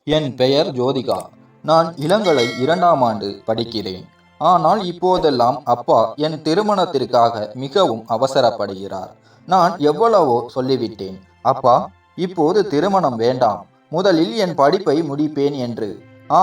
என் பெயர் ஜோதிகா. நான் இளங்கலை 2ஆம் ஆண்டு படிக்கிறேன். ஆனால் இப்போதெல்லாம் அப்பா என் திருமணத்திற்காக மிகவும் அவசரப்படுகிறார். நான் எவ்வளவோ சொல்லிவிட்டேன். அப்பா, இப்போது திருமணம் வேண்டாம், முதலில் என் படிப்பை முடிப்பேன் என்று.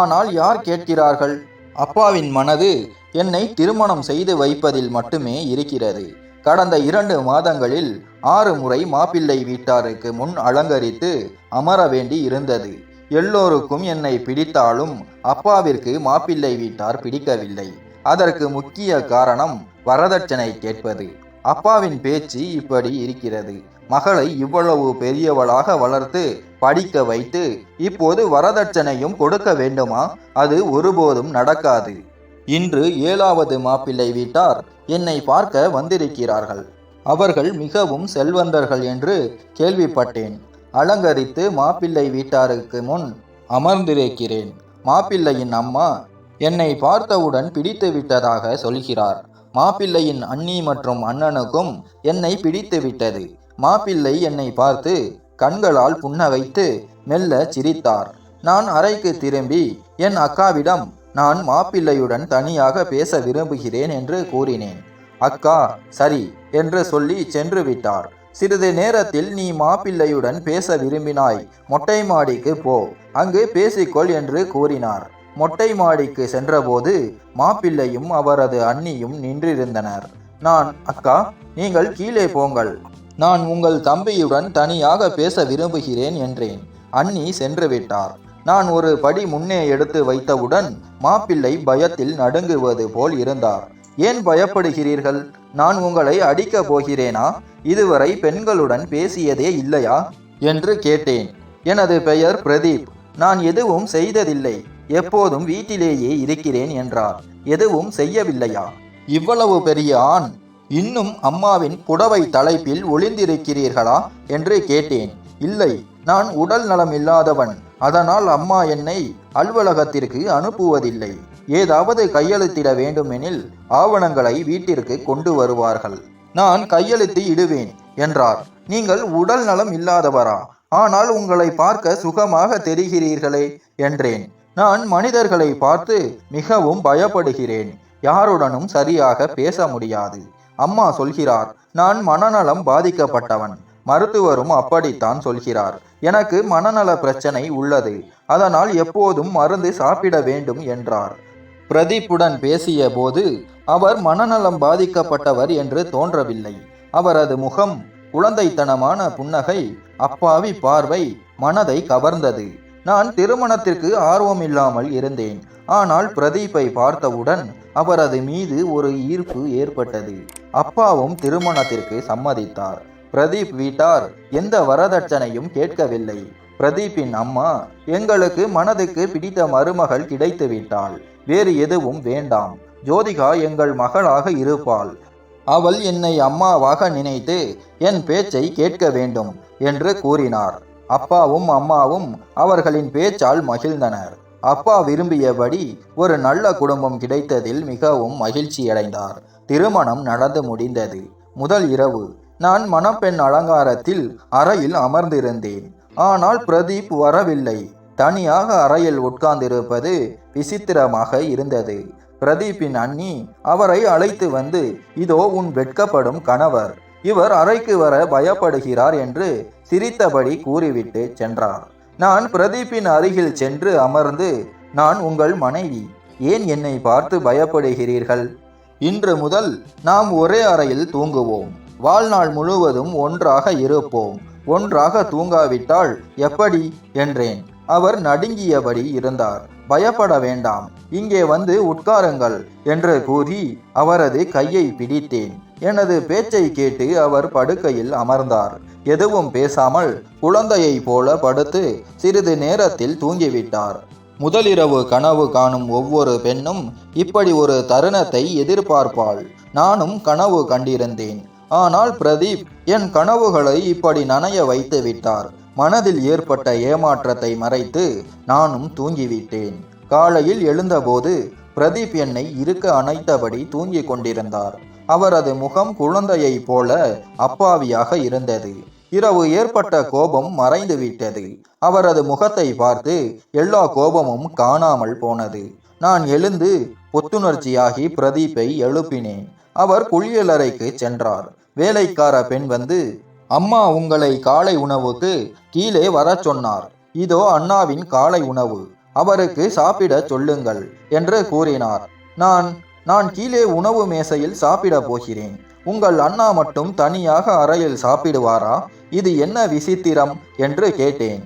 ஆனால் யார் கேட்கிறார்கள்? அப்பாவின் மனது என்னை திருமணம் செய்து வைப்பதில் மட்டுமே இருக்கிறது. கடந்த 2 மாதங்களில் 6 முறை மாப்பிள்ளை வீட்டாருக்கு முன் அலங்கரித்து அமர வேண்டி இருந்தது. எல்லோருக்கும் என்னை பிடித்தாலும் அப்பாவிற்கு மாப்பிள்ளை வீட்டார் பிடிக்கவில்லை. அதற்கு முக்கிய காரணம் வரதட்சணை கேட்பது. அப்பாவின் பேச்சு இப்படி இருக்கிறது: மகளை இவ்வளவு பெரியவளாக வளர்த்து படிக்க வைத்து இப்போது வரதட்சணையும் கொடுக்க வேண்டுமா? அது ஒருபோதும் நடக்காது. இன்று 7வது மாப்பிள்ளை வீட்டார் என்னை பார்க்க வந்திருக்கிறார்கள். அவர்கள் மிகவும் செல்வந்தர்கள் என்று கேள்விப்பட்டேன். அலங்கரித்து மாப்பிள்ளை வீட்டாருக்கு முன் அமர்ந்திருக்கிறேன். மாப்பிள்ளையின் அம்மா என்னை பார்த்தவுடன் பிடித்து விட்டதாக சொல்கிறார். மாப்பிள்ளையின் அண்ணி மற்றும் அண்ணனுக்கும் என்னை பிடித்து விட்டது. மாப்பிள்ளை என்னை பார்த்து கண்களால் புன்னகைத்து மெல்ல சிரித்தார். நான் அறைக்கு திரும்பி என் அக்காவிடம் நான் மாப்பிள்ளையுடன் தனியாக பேச விரும்புகிறேன் என்று கூறினேன். அக்கா சரி என்று சொல்லி சென்று விட்டார். சிறிது நேரத்தில், நீ மாப்பிள்ளையுடன் பேச விரும்பினாய், மொட்டை மாடிக்கு போ, அங்கு பேசிக்கொள் என்று கூறினார். மொட்டை மாடிக்கு சென்றபோது மாப்பிள்ளையும் அவரது அண்ணியும் நின்றிருந்தனர். நான், அக்கா, நீங்கள் கீழே போங்கள், நான் உங்கள் தம்பியுடன் தனியாக பேச விரும்புகிறேன் என்றேன். அண்ணி சென்று விட்டார். நான் ஒரு படி முன்னே எடுத்து வைத்தவுடன் மாப்பிள்ளை பயத்தில் நடுங்குவது போல் இருந்தார். ஏன் பயப்படுகிறீர்கள்? நான் உங்களை அடிக்கப் போகிறேனா? இதுவரை பெண்களுடன் பேசியதே இல்லையா என்று கேட்டேன். எனது பெயர் பிரதீப், நான் எதுவும் செய்ததில்லை, எப்போதும் வீட்டிலேயே இருக்கிறேன் என்றார். எதுவும் செய்யவில்லையா? இவ்வளவு பெரிய ஆண் இன்னும் அம்மாவின் புடவை தலைப்பில் ஒளிந்திருக்கிறீர்களா என்று கேட்டேன். இல்லை, நான் உடல் நலம் இல்லாதவன், அதனால் அம்மா என்னை அலுவலகத்திற்கு அனுப்புவதில்லை. ஏதாவது கையெழுத்திட வேண்டுமெனில் ஆவணங்களை வீட்டிற்கு கொண்டு வருவார்கள், நான் கையெழுத்து இடுவேன் என்றார். நீங்கள் உடல் நலம் இல்லாதவரா? ஆனால் உங்களை பார்க்க சுகமாக தெரிகிறீர்களே என்றேன். நான் மனிதர்களை பார்த்து மிகவும் பயப்படுகிறேன், யாருடனும் சரியாக பேச முடியாது. அம்மா சொல்கிறார், நான் மனநலம் பாதிக்கப்பட்டவன், மருத்துவரும் அப்படித்தான் சொல்கிறார். எனக்கு மனநல பிரச்சனை உள்ளது, அதனால் எப்போதும் மருந்து சாப்பிட வேண்டும் என்றார். பிரதீப்புடன் பேசிய போது அவர் மனநலம் பாதிக்கப்பட்டவர் என்று தோன்றவில்லை. அவரது முகம், குழந்தைத்தனமான புன்னகை, அப்பாவி பார்வை மனதை கவர்ந்தது. நான் திருமணத்திற்கு ஆர்வமில்லாமல் இருந்தேன். ஆனால் பிரதீப்பை பார்த்தவுடன் அவரது மீது ஒரு ஈர்ப்பு ஏற்பட்டது. அப்பாவும் திருமணத்திற்கு சம்மதித்தார். பிரதீப் வீட்டார் எந்த வரதட்சணையும் கேட்கவில்லை. பிரதீப்பின் அம்மா, எங்களுக்கு மனதுக்கு பிடித்த மருமகள் கிடைத்து விட்டாள், வேறு எதுவும் வேண்டாம், ஜோதிகா எங்கள் மகளாக இருப்பாள், அவள் என்னை அம்மாவாக நினைத்து என் பேச்சை கேட்க வேண்டும் என்று கூறினார். அப்பாவும் அம்மாவும் அவர்களின் பேச்சால் மகிழ்ந்தனர். அப்பா விரும்பியபடி ஒரு நல்ல குடும்பம் கிடைத்ததில் மிகவும் மகிழ்ச்சியடைந்தார். திருமணம் நடந்து முடிந்தது. முதல் இரவு நான் மணப்பெண் அலங்காரத்தில் அறையில் அமர்ந்திருந்தேன். ஆனால் பிரதீப் வரவில்லை. தனியாக அறையில் உட்கார்ந்திருப்பது விசித்திரமாக இருந்தது. பிரதீப்பின் அண்ணி அவரை அழைத்து வந்து, இதோ உன் வெட்கப்படும் கணவர், இவர் அறைக்கு வர பயப்படுகிறார் என்று சிரித்தபடி கூறிவிட்டு சென்றார். நான் பிரதீப்பின் அருகில் சென்று அமர்ந்து, நான் உங்கள் மனைவி, ஏன் என்னை பார்த்து பயப்படுகிறீர்கள்? இன்று முதல் நாம் ஒரே அறையில் தூங்குவோம், வாழ்நாள் முழுவதும் ஒன்றாக இருப்போம், ஒன்றாக தூங்காவிட்டால் எப்படி என்றேன். அவர் நடுங்கியபடி இருந்தார். பயப்பட வேண்டாம், இங்கே வந்து உட்காருங்கள் என்று கூறி அவரது கையை பிடித்தேன். எனது பேச்சை கேட்டு அவர் படுக்கையில் அமர்ந்தார். எதுவும் பேசாமல் குழந்தையை போல படுத்து சிறிது நேரத்தில் தூங்கிவிட்டார். முதலிரவு கனவு காணும் ஒவ்வொரு பெண்ணும் இப்படி ஒரு தருணத்தை எதிர்பார்ப்பாள். நானும் கனவு கண்டிருந்தேன். ஆனால் பிரதீப் என் கனவுகளை இப்படி நனைய வைத்து விட்டார். மனதில் ஏற்பட்ட ஏமாற்றத்தை மறைத்து நானும் தூங்கிவிட்டேன். காலையில் எழுந்தபோது பிரதீப் என்னை இருக்க அணைத்தபடி தூங்கிக் கொண்டிருந்தார். அவரது முகம் குழந்தையைப் போல அப்பாவியாக இருந்தது. இரவு ஏற்பட்ட கோபம் மறைந்து விட்டது. அவரது முகத்தை பார்த்து எல்லா கோபமும் காணாமல் போனது. நான் எழுந்து புத்துணர்ச்சியாகி பிரதீப்பை எழுப்பினேன். அவர் குளியலறைக்கு சென்றார். வேலைக்கார பெண் வந்து, அம்மா உங்களை காலை உணவுக்கு கீழே வரச் சொன்னார். இதோ அண்ணாவின் காலை உணவு, அவருக்கு சாப்பிட சொல்லுங்கள் என்று கூறினார். நான் கீழே உணவு மேசையில் சாப்பிட போகிறேன். உங்கள் அண்ணா மட்டும் தனியாக அறையில் சாப்பிடுவாரா? இது என்ன விசித்திரம் என்று கேட்டேன்.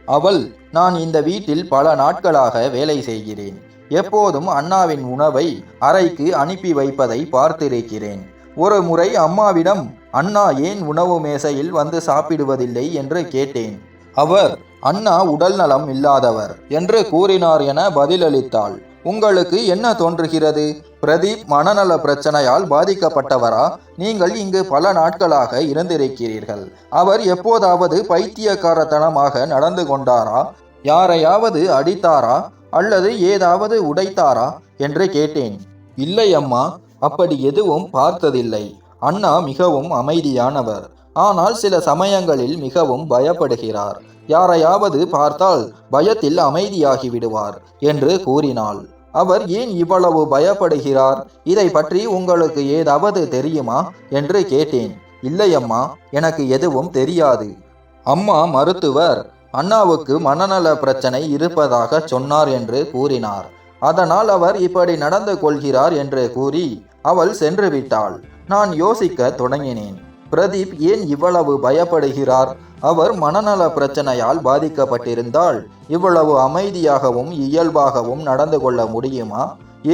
அவள், நான் இந்த வீட்டில் பல நாட்களாக வேலை செய்கிறேன். எப்போதும் அண்ணாவின் உணவை அறைக்கு அனுப்பி வைப்பதை பார்த்திருக்கிறேன். ஒரு முறை அம்மாவிடம் அண்ணா ஏன் உணவு மேசையில் வந்து சாப்பிடுவதில்லை என்று கேட்டேன். அவர் அண்ணா உடல் நலம் இல்லாதவர் என்று கூறினார் என பதிலளித்தாள். உங்களுக்கு என்ன தோன்றுகிறது? பிரதீப் மனநல பிரச்சனையால் பாதிக்கப்பட்டவரா? நீங்கள் இங்கு பல நாட்களாக இருந்திருக்கிறீர்கள். அவர் எப்போதாவது பைத்தியக்காரத்தனமாக நடந்து கொண்டாரா? யாரையாவது அடித்தாரா அல்லது ஏதாவது உடைத்தாரா என்று கேட்டேன். இல்லை அம்மா, அப்படி எதுவும் பார்த்ததில்லை. அண்ணா மிகவும் அமைதியானவர். ஆனால் சில சமயங்களில் மிகவும் பயப்படுகிறார். யாரையாவது பார்த்தால் பயத்தில் அமைதியாகி விடுவார் என்று கூறினாள். அவர் ஏன் இவ்வளவு பயப்படுகிறார்? இதை பற்றி உங்களுக்கு ஏதாவது தெரியுமா என்று கேட்டேன். இல்லையம்மா, எனக்கு எதுவும் தெரியாது. அம்மா மருத்துவர் அண்ணாவுக்கு மனநல பிரச்சனை இருப்பதாக சொன்னார் என்று கூறினார். அதனால் அவர் இப்படி நடந்து கொள்கிறார் என்று கூறி அவள் சென்று விட்டாள். நான் யோசிக்க தொடங்கினேன். பிரதீப் ஏன் இவ்வளவு பயப்படுகிறார்? அவர் மனநல பிரச்சனையால் பாதிக்கப்பட்டிருந்தால் இவ்வளவு அமைதியாகவும் இயல்பாகவும் நடந்து கொள்ள முடியுமா?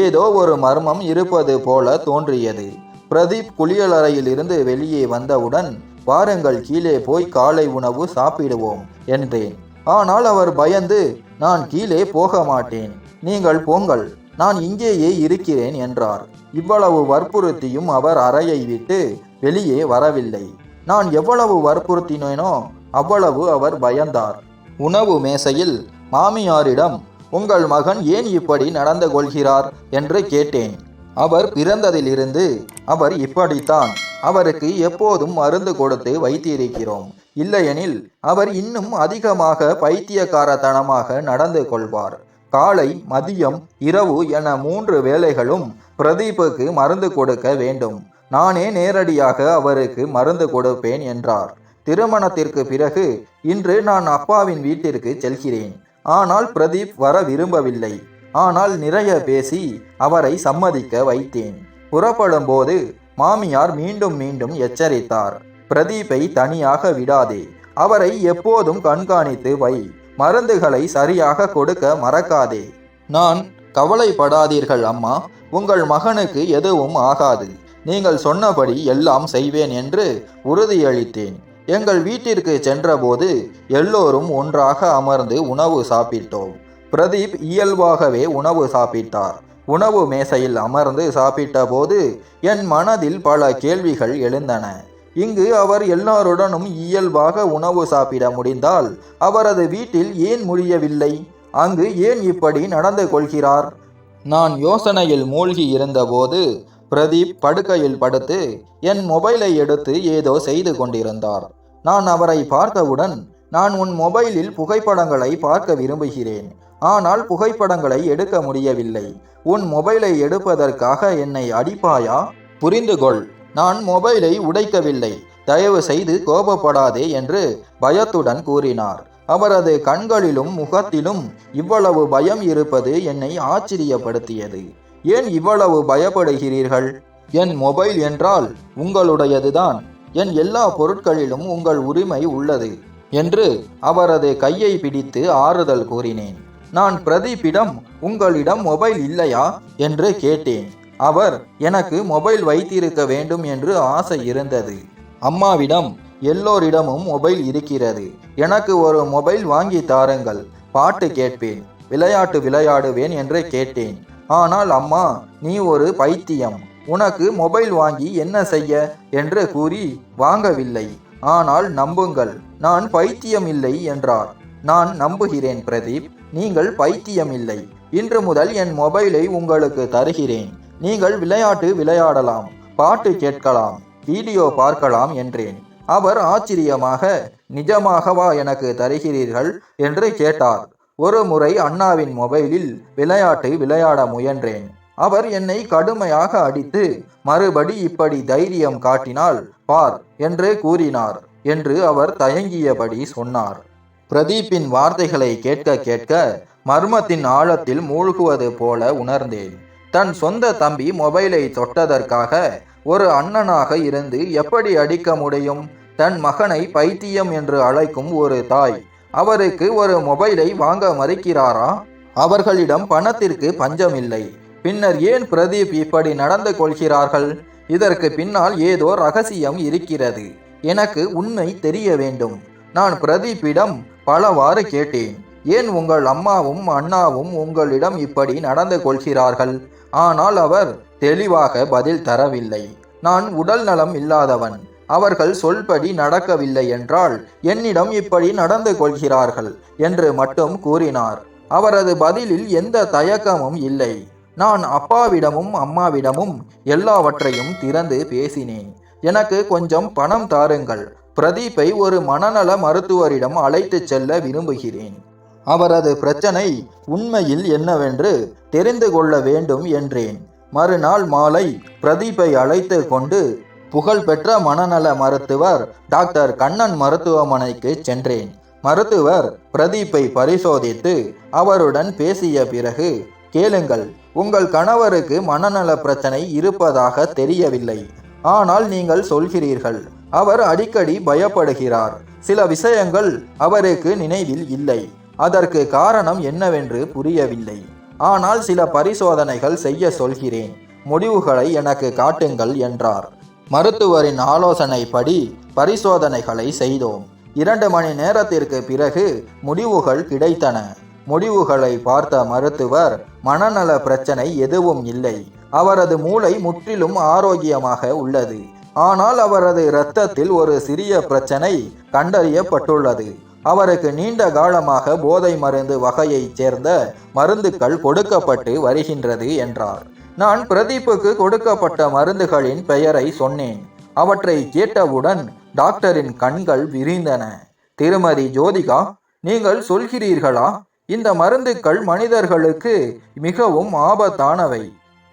ஏதோ ஒரு மர்மம் இருப்பது போல தோன்றியது. பிரதீப் குளியலறையில் இருந்து வெளியே வந்தவுடன், வாருங்கள் கீழே போய் காலை உணவு சாப்பிடுவோம் என்றேன். ஆனால் அவர் பயந்து, நான் கீழே போக மாட்டேன், நீங்கள் போங்கள், நான் இங்கேயே இருக்கிறேன் என்றார். இவ்வளவு வற்புறுத்தியும் அவர் அறையை விட்டு வெளியே வரவில்லை. நான் எவ்வளவு வற்புறுத்தினேனோ அவ்வளவு அவர் பயந்தார். உணவு மேசையில் மாமியாரிடம், உங்கள் மகன் ஏன் இப்படி நடந்து கொள்கிறார் என்று கேட்டேன். அவர் பிறந்ததிலிருந்து அவர் இப்படித்தான். அவருக்கு எப்போதும் மருந்து கொடுத்து வைத்திருக்கிறோம். இல்லையெனில் அவர் இன்னும் அதிகமாக பைத்தியக்காரத்தனமாக நடந்து கொள்வார். காலை, மதியம், இரவு என 3 வேளைகளும் பிரதீப்புக்கு மருந்து கொடுக்க வேண்டும். நானே நேரடியாக அவருக்கு மருந்து கொடுப்பேன் என்றார். திருமணத்திற்கு பிறகு இன்று நான் அப்பாவின் வீட்டிற்கு செல்கிறேன். ஆனால் பிரதீப் வர விரும்பவில்லை. ஆனால் நிறைய பேசி அவரை சம்மதிக்க வைத்தேன். புறப்படும் போது மாமியார் மீண்டும் மீண்டும் எச்சரித்தார். பிரதீப்பை தனியாக விடாதே, அவரை எப்போதும் கண்காணித்து வை, மருந்துகளை சரியாக கொடுக்க மறக்காதே. நான், கவலைப்படாதீர்கள் அம்மா, உங்கள் மகனுக்கு எதுவும் ஆகாது, நீங்கள் சொன்னபடி எல்லாம் செய்வேன் என்று உறுதியளித்தேன். எங்கள் வீட்டிற்கு சென்றபோது எல்லோரும் ஒன்றாக அமர்ந்து உணவு சாப்பிட்டோம். பிரதீப் இயல்பாகவே உணவு சாப்பிட்டார். உணவு மேசையில் அமர்ந்து சாப்பிட்ட போது என் மனதில் பல கேள்விகள் எழுந்தன. இங்கு அவர் எல்லாருடனும் இயல்பாக உணவு சாப்பிட முடிந்தால் அவரது வீட்டில் ஏன் முடியவில்லை? அங்கு ஏன் இப்படி நடந்து கொள்கிறார்? நான் யோசனையில் மூழ்கி இருந்தபோது பிரதீப் படுக்கையில் படுத்து என் மொபைலை எடுத்து ஏதோ செய்து கொண்டிருந்தார். நான் அவரை பார்த்தவுடன், நான் உன் மொபைலில் புகைப்படங்களை பார்க்க விரும்புகிறேன், ஆனால் புகைப்படங்களை எடுக்க முடியவில்லை. உன் மொபைலை எடுப்பதற்காக என்னை அடிப்பாயா? புரிந்து கொள், நான் மொபைலை உடைக்கவில்லை, தயவு செய்து கோபப்படாதே என்று பயத்துடன் கூறினார். அவரது கண்களிலும் முகத்திலும் இவ்வளவு பயம் இருப்பது என்னை ஆச்சரியப்படுத்தியது. ஏன் இவ்வளவு பயப்படுகிறீர்கள்? என் மொபைல் என்றால் உங்களுடையதுதான். என் எல்லா பொருட்களிலும் உங்கள் உரிமை உள்ளது என்று அவரது கையை பிடித்து ஆறுதல் கூறினேன். நான் பிரதீப்பிடம், உங்களிடம் மொபைல் இல்லையா என்று கேட்டேன். அவர், எனக்கு மொபைல் வைத்திருக்க வேண்டும் என்று ஆசை இருந்தது. அம்மாவிடம், எல்லோரிடமும் மொபைல் இருக்கிறது, எனக்கு ஒரு மொபைல் வாங்கி தாருங்கள், பாட்டு கேட்பேன், விளையாட்டு விளையாடுவேன் என்று கேட்டேன். ஆனால் அம்மா, நீ ஒரு பைத்தியம், உனக்கு மொபைல் வாங்கி என்ன செய்ய என்று கூறி வாங்கவில்லை. ஆனால் நம்புங்கள், நான் பைத்தியம் இல்லை என்றார். நான் நம்புகிறேன் பிரதீப், நீங்கள் பைத்தியம் இல்லை. இன்று முதல் என் மொபைலை உங்களுக்கு தருகிறேன். நீங்கள் விளையாட்டு விளையாடலாம், பாட்டு கேட்கலாம், வீடியோ பார்க்கலாம் என்றேன். அவர் ஆச்சரியமாக, நிஜமாகவா எனக்கு தருகிறீர்கள் என்று கேட்டார். ஒரு முறை அண்ணாவின் மொபைலில் விளையாட்டு விளையாட முயன்றேன். அவர் என்னை கடுமையாக அடித்து, மறுபடி இப்படி தைரியம் காட்டினால் பார் என்று கூறினார் என்று அவர் தயங்கியபடி சொன்னார். பிரதீப்பின் வார்த்தைகளை கேட்க கேட்க மர்மத்தின் ஆழத்தில் மூழ்குவது போல உணர்ந்தேன். தன் சொந்த தம்பி மொபைலை தொட்டதற்காக ஒரு அண்ணனாக இருந்து எப்படி அடிக்க முடியும்? தன் மகனை பைத்தியம் என்று அழைக்கும் ஒரு தாய் அவருக்கு ஒரு மொபைலை வாங்க மறுக்கிறாரா? அவர்களிடம் பணத்திற்கு பஞ்சமில்லை. பின்னர் ஏன் பிரதீப் இப்படி நடந்து கொள்கிறார்கள்? இதற்கு பின்னால் ஏதோ ரகசியம் இருக்கிறது. எனக்கு உண்மை தெரிய வேண்டும். நான் பிரதீப்பிடம் பலவாறு கேட்டேன். ஏன் உங்கள் அம்மாவும் அண்ணாவும் உங்களிடம் இப்படி நடந்து கொள்கிறார்கள்? ஆனால் அவர் தெளிவாக பதில் தரவில்லை. நான் உடல் நலம் இல்லாதவன். அவர்கள் சொல்படி நடக்கவில்லை என்றால் என்னிடம் இப்படி நடந்து கொள்கிறார்கள் என்று மட்டும் கூறினார். அவரது பதிலில் எந்த தயக்கமும் இல்லை. நான் அப்பாவிடமும் அம்மாவிடமும் எல்லாவற்றையும் திறந்து பேசினேன். எனக்கு கொஞ்சம் பணம் தாருங்கள். பிரதீப்பை ஒரு மனநல மருத்துவரிடம் அழைத்து செல்ல விரும்புகிறேன். அவரது பிரச்சனை உண்மையில் என்னவென்று தெரிந்து கொள்ள வேண்டும் என்றேன். மறுநாள் மாலை பிரதீப்பை அழைத்து கொண்டு புகழ்பெற்ற மனநல மருத்துவர் டாக்டர் கண்ணன் மருத்துவமனைக்கு சென்றேன். மருத்துவர் பிரதீப்பை பரிசோதித்து அவருடன் பேசிய பிறகு, கேளுங்கள், உங்கள் கணவருக்கு மனநல பிரச்சனை இருப்பதாக தெரியவில்லை. ஆனால் நீங்கள் சொல்கிறீர்கள் அவர் அடிக்கடி பயப்படுகிறார். சில விஷயங்கள் அவருக்கு நினைவில் இல்லை. அதற்கு காரணம் என்னவென்று புரியவில்லை. ஆனால் சில பரிசோதனைகள் செய்ய சொல்கிறேன். முடிவுகளை எனக்கு காட்டுங்கள் என்றார். மருத்துவரின் ஆலோசனைப்படி பரிசோதனைகளை செய்தோம். 2 மணி நேரத்திற்கு பிறகு முடிவுகள் கிடைத்தன. முடிவுகளை பார்த்த மருத்துவர், மனநல பிரச்சனை எதுவும் இல்லை. அவரது மூளை முற்றிலும் ஆரோக்கியமாக உள்ளது. ஆனால் அவரது இரத்தத்தில் ஒரு சிறிய பிரச்சனை கண்டறியப்பட்டுள்ளது. அவருக்கு நீண்ட காலமாக போதை மருந்து வகையைச் சேர்ந்த மருந்துகள் கொடுக்கப்பட்டு வருகின்றது என்றார். நான் பிரதீப்புக்கு கொடுக்கப்பட்ட மருந்துகளின் பெயரை சொன்னேன். அவற்றை கேட்டவுடன் டாக்டரின் கண்கள் விரிந்தன. திருமதி ஜோதிகா, நீங்கள் சொல்கிறீர்களா? இந்த மருந்துகள் மனிதர்களுக்கு மிகவும் ஆபத்தானவை.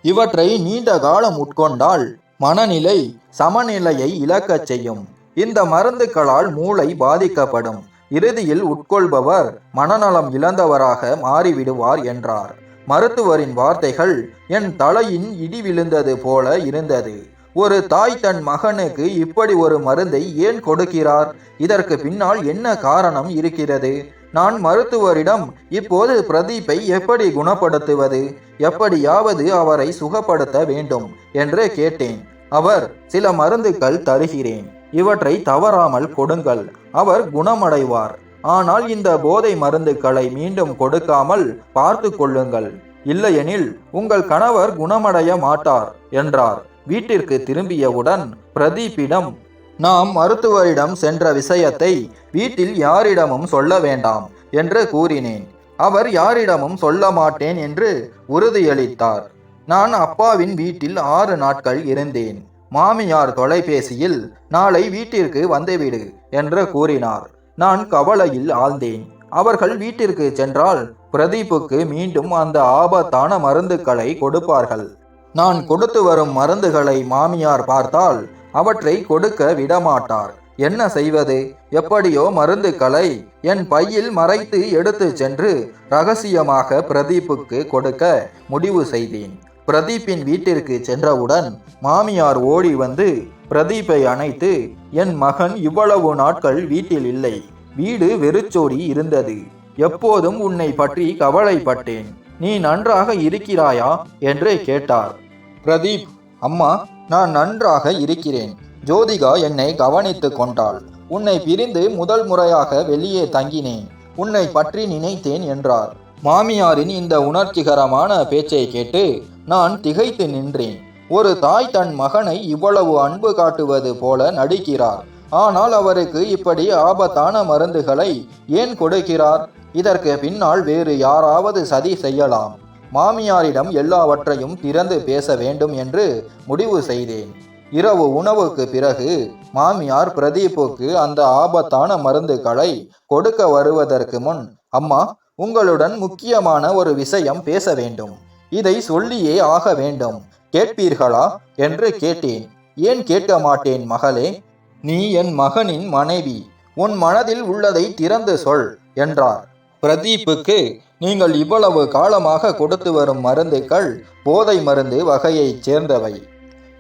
இவற்றை நீண்ட காலம் உட்கொண்டால் மனநிலை சமநிலையை இழக்கச் செய்யும். இந்த மருந்துகளால் மூளை பாதிக்கப்படும். இறுதியில் உட்கொள்பவர் மனநலம் இழந்தவராக மாறிவிடுவார் என்றார். மருத்துவரின் வார்த்தைகள் என் தலையின் இடி விழுந்தது போல இருந்தது. ஒரு தாய் தன் மகனுக்கு இப்படி ஒரு மருந்தை ஏன் கொடுக்கிறார்? இதற்கு பின்னால் என்ன காரணம் இருக்கிறது? நான் மருத்துவரிடம், இப்போது பிரதீப்பை எப்படி குணப்படுத்துவது? எப்படியாவது அவரை சுகப்படுத்த வேண்டும் என்று கேட்டேன். அவர், சில மருந்துகள் தருகிறேன், இவற்றை தவறாமல் கொடுங்கள், அவர் குணமடைவார். ஆனால் இந்த போதை மருந்துகளை மீண்டும் கொடுக்காமல் பார்த்து கொள்ளுங்கள். இல்லையெனில் உங்கள் கணவர் குணமடைய மாட்டார் என்றார். வீட்டிற்கு திரும்பியவுடன் பிரதீப்பிடம், நாம் மருத்துவரிடம் சென்ற விஷயத்தை வீட்டில் யாரிடமும் சொல்ல வேண்டாம் என்று கூறினேன். அவர் யாரிடமும் சொல்ல மாட்டேன் என்று உறுதியளித்தார். நான் அப்பாவின் வீட்டில் 6 நாட்கள் இருந்தேன். மாமியார் தொலைபேசியில், நாளை வீட்டிற்கு வந்துவிடு என்று கூறினார். நான் கவலையில் ஆழ்ந்தேன். அவர்கள் வீட்டிற்கு சென்றால் பிரதீப்புக்கு மீண்டும் அந்த ஆபத்தான மருந்துகளை கொடுப்பார்கள். நான் கொடுத்து வரும் மருந்துகளை மாமியார் பார்த்தால் அவற்றை கொடுக்க விடமாட்டார். என்ன செய்வது? எப்படியோ மருந்துகளை என் பையில் மறைத்து எடுத்து சென்று ரகசியமாக பிரதீப்புக்கு கொடுக்க முடிவு செய்தேன். பிரதீப்பின் வீட்டிற்கு சென்றவுடன் மாமியார் ஓடி வந்து பிரதீப்பை அணைத்து, என் மகன் இவ்வளவு நாட்கள் வீட்டில் இல்லை. வீடு வெறிச்சோடி இருந்தது. எப்போதும் உன்னை பற்றி கவலைப்பட்டேன். நீ நன்றாக இருக்கிறாயா என்று கேட்டார். பிரதீப், அம்மா, நான் நன்றாக இருக்கிறேன். ஜோதிகா என்னை கவனித்து கொண்டாள். உன்னை பிரிந்து முதல் முறையாக வெளியே தங்கினேன். உன்னை பற்றி நினைத்தேன் என்றார். மாமியாரின் இந்த உணர்ச்சிகரமான பேச்சை கேட்டு நான் திகைத்து நின்றேன். ஒரு தாய் தன் மகனை இவ்வளவு அன்பு காட்டுவது போல நடிக்கிறார். ஆனால் அவருக்கு இப்படி ஆபத்தான மருந்துகளை ஏன் கொடுக்கிறார்? இதற்கு பின்னால் வேறு யாராவது சதி செய்யலாம். மாமியாரிடம் எல்லாவற்றையும் திறந்து பேச வேண்டும் என்று முடிவு செய்தேன். இரவு உணவுக்கு பிறகு மாமியார் பிரதீப்புக்கு அந்த ஆபத்தான மருந்துகளை கொடுக்க வருவதற்கு முன், அம்மா, உங்களுடன் முக்கியமான ஒரு விஷயம் பேச வேண்டும். இதை சொல்லியே ஆக வேண்டும். கேட்பீர்களா என்று கேட்டேன். ஏன் கேட்க மாட்டேன் மகளே? நீ என் மகனின் மனைவி. உன் மனதில் உள்ளதை திறந்து சொல் என்றார். பிரதீப்புக்கு, நீங்கள் இவ்வளவு காலமாக கொடுத்து வரும் மருந்துகள் போதை மருந்து வகையைச் சேர்ந்தவை.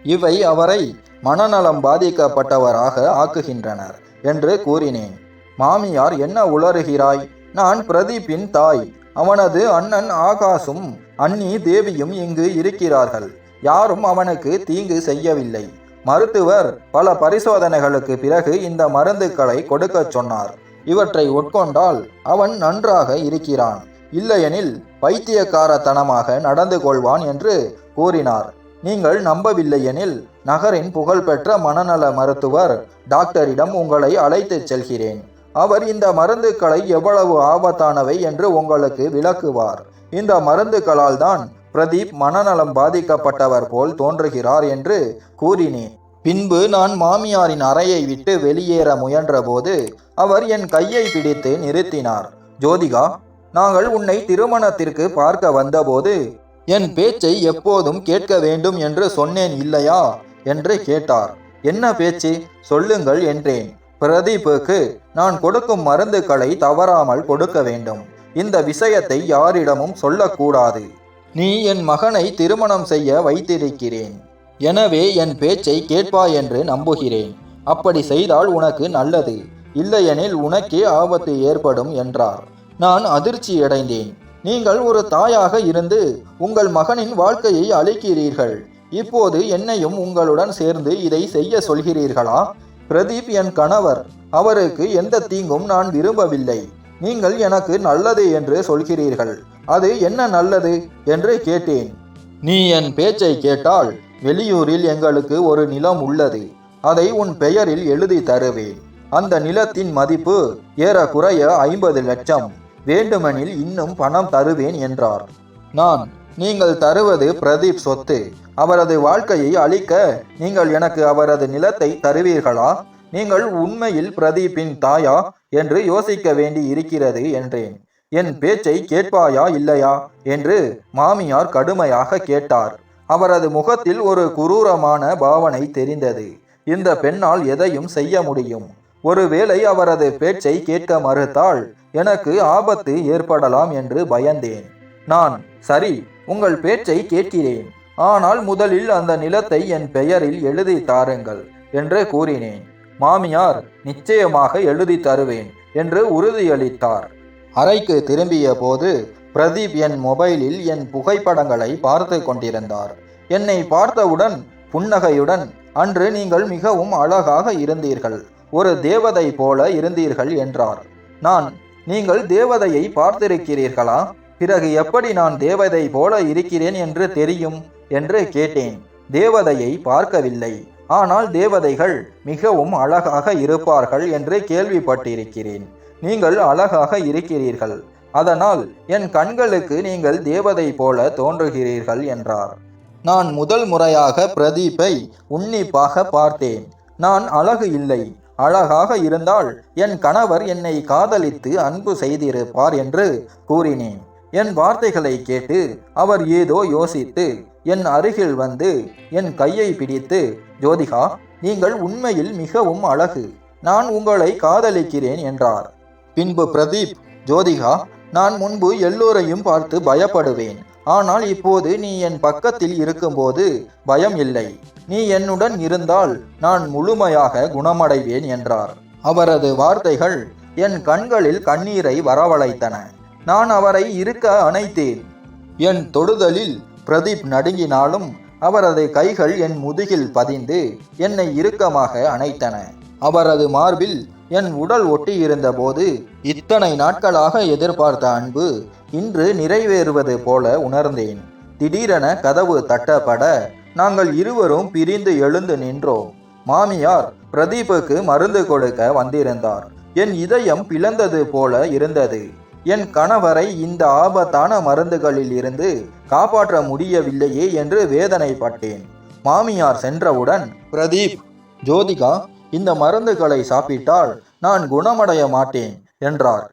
இவை அவரை மனநலம் பாதிக்கப்பட்டவராக ஆக்குகின்றனர் என்று கூறினேன். மாமியார், என்ன உளறுகிறாய்? நான் பிரதீப்பின் தாய். அவனது அண்ணன் ஆகாஷும் அண்ணி தேவியும் இங்கு இருக்கிறார்கள். யாரும் அவனுக்கு தீங்கு செய்யவில்லை. மருத்துவர் பல பரிசோதனைகளுக்கு பிறகு இந்த மருந்துகளை கொடுக்க சொன்னார். இவற்றை உட்கொண்டால் அவன் நன்றாக இருக்கிறான், இல்லையெனில் பைத்தியக்காரத்தனமாக நடந்து கொள்வான் என்று கூறினார். நீங்கள் நம்பவில்லையெனில் நகரின் புகழ்பெற்ற மனநல மருத்துவர் டாக்டரிடம் உங்களை அழைத்துச் செல்கிறேன். அவர் இந்த மருந்துகளை எவ்வளவு ஆபத்தானவை என்று உங்களுக்கு விளக்குவார். இந்த மருந்துகளால் தான் பிரதீப் மனநலம் பாதிக்கப்பட்டவர் போல் தோன்றுகிறார் என்று கூறினேன். பின்பு நான் மாமியாரின் அறையை விட்டு வெளியேற முயன்றபோது அவர் என் கையை பிடித்து நிறுத்தினார். ஜோதிகா, நாங்கள் உன்னை திருமணத்திற்கு பார்க்க வந்தபோது என் பேச்சை எப்போதும் கேட்க வேண்டும் என்று சொன்னேன் இல்லையா என்று கேட்டார். என்ன பேச்சு? சொல்லுங்கள் என்றேன். பிரதீப்புக்கு நான் கொடுக்கும் மருந்துகளை தவறாமல் கொடுக்க வேண்டும். இந்த விஷயத்தை யாரிடமும் சொல்லக்கூடாது. நீ என் மகனை திருமணம் செய்ய வைத்திருக்கிறேன். எனவே என் பேச்சை கேட்பாய் என்று நம்புகிறேன். அப்படி செய்தால் உனக்கு நல்லது, இல்லையெனில் உனக்கே ஆபத்து ஏற்படும் என்றார். நான் அதிர்ச்சியடைந்தேன். நீங்கள் ஒரு தாயாக இருந்து உங்கள் மகனின் வாழ்க்கையை அழிக்கிறீர்கள். இப்போது என்னையும் உங்களுடன் சேர்ந்து இதை செய்ய சொல்கிறீர்களா? பிரதீப் என் கணவர். அவருக்கு எந்த தீங்கும் நான் விரும்பவில்லை. நீங்கள் எனக்கு நல்லது என்று சொல்கிறீர்கள். அது என்ன நல்லது என்று கேட்டேன். நீ என் பேச்சை கேட்டால் வெளியூரில் எங்களுக்கு ஒரு நிலம் உள்ளது. அதை உன் பெயரில் எழுதி தருவேன். அந்த நிலத்தின் மதிப்பு ஏறக்குறைய 50 லட்சம். வேண்டுமெனில் இன்னும் பணம் தருவேன் என்றார். நான், நீங்கள் தருவது பிரதீப் சொத்து. அவரது வாழ்க்கையை அழிக்க நீங்கள் எனக்கு அவரது நிலத்தை தருவீர்களா? நீங்கள் உண்மையில் பிரதீப்பின் தாயா என்று யோசிக்க வேண்டி இருக்கிறது என்றேன். என் பேச்சை கேட்பாயா இல்லையா என்று மாமியார் கடுமையாக கேட்டார். அவரது முகத்தில் ஒரு குரூரமான பாவனை தெரிந்தது. இந்த பெண்ணால் எதையும் செய்ய முடியும். ஒருவேளை அவரது பேச்சை கேட்க மறுத்தால் எனக்கு ஆபத்து ஏற்படலாம் என்று பயந்தேன். நான், சரி, உங்கள் பேச்சை கேட்கிறேன். ஆனால் முதலில் அந்த நிலத்தை என் பெயரில் எழுதி தாருங்கள் என்று கூறினேன். மாமியார், நிச்சயமாக எழுதி தருவேன் என்று உறுதியளித்தார். அறைக்கு திரும்பிய போது பிரதீப் என் மொபைலில் என் புகைப்படங்களை பார்த்து கொண்டிருந்தார். என்னை பார்த்தவுடன் புன்னகையுடன், அன்று நீங்கள் மிகவும் அழகாக இருந்தீர்கள், ஒரு தேவதை போல இருந்தீர்கள் என்றார். நான், நீங்கள் தேவதையை பார்த்திருக்கிறீர்களா? பிறகு எப்படி நான் தேவதை போல இருக்கிறேன் என்று தெரியும் என்று கேட்டேன். தேவதையை பார்க்கவில்லை, ஆனால் தேவதைகள் மிகவும் அழகாக இருப்பார்கள் என்று கேள்விப்பட்டிருக்கிறேன். நீங்கள் அழகாக இருக்கிறீர்கள், அதனால் என் கண்களுக்கு நீங்கள் தேவதை போல தோன்றுகிறீர்கள் என்றார். நான் முதல் முறையாக பிரதீப்பை உன்னிப்பாக பார்த்தேன். நான் அழகு இல்லை, அழகாக இருந்தால் என் கணவர் என்னை காதலித்து அன்பு செய்திருப்பார் என்று கூறினேன். என் வார்த்தைகளை கேட்டு அவர் ஏதோ யோசித்து என் அருகில் வந்து என் கையை பிடித்து, ஜோதிகா, நீங்கள் உண்மையில் மிகவும் அழகு, நான் உங்களை காதலிக்கிறேன் என்றார். பின்பு பிரதீப், ஜோதிகா, நான் முன்பு எல்லோரையும் பார்த்து பயப்படுவேன். ஆனால் இப்போது நீ என் பக்கத்தில் இருக்கும்போது பயம் இல்லை. நீ என்னுடன் இருந்தால் நான் முழுமையாக குணமடைவேன் என்றார். அவரது வார்த்தைகள் என் கண்களில் கண்ணீரை வரவழைத்தன. நான் அவரை இருக்க அணைத்தேன். என் தொடுதலில் பிரதீப் நடுங்கினாலும் அவரது கைகள் என் முதுகில் பதிந்து என்னை இறுக்கமாக அணைத்தன. அவரது மார்பில் என் உடல் ஒட்டியிருந்த போது இத்தனை நாட்களாக எதிர்பார்த்த அன்பு இன்று நிறைவேறுவது போல உணர்ந்தேன். திடீரென கதவு தட்டப்பட நாங்கள் இருவரும் பிரிந்து எழுந்து நின்றோம். மாமியார் பிரதீப்புக்கு மருந்து கொடுக்க வந்திருந்தார். என் இதயம் பிளந்தது போல இருந்தது. என் கணவரை இந்த ஆபத்தான மருந்துகளில் இருந்து காப்பாற்ற முடியவில்லையே என்று வேதனைப்பட்டேன். மாமியார் சென்றவுடன், பிரதீப், ஜோதிகா, இந்த மருந்துகளை சாப்பிட்டால் நான் குணமடைய மாட்டேன் என்றார்.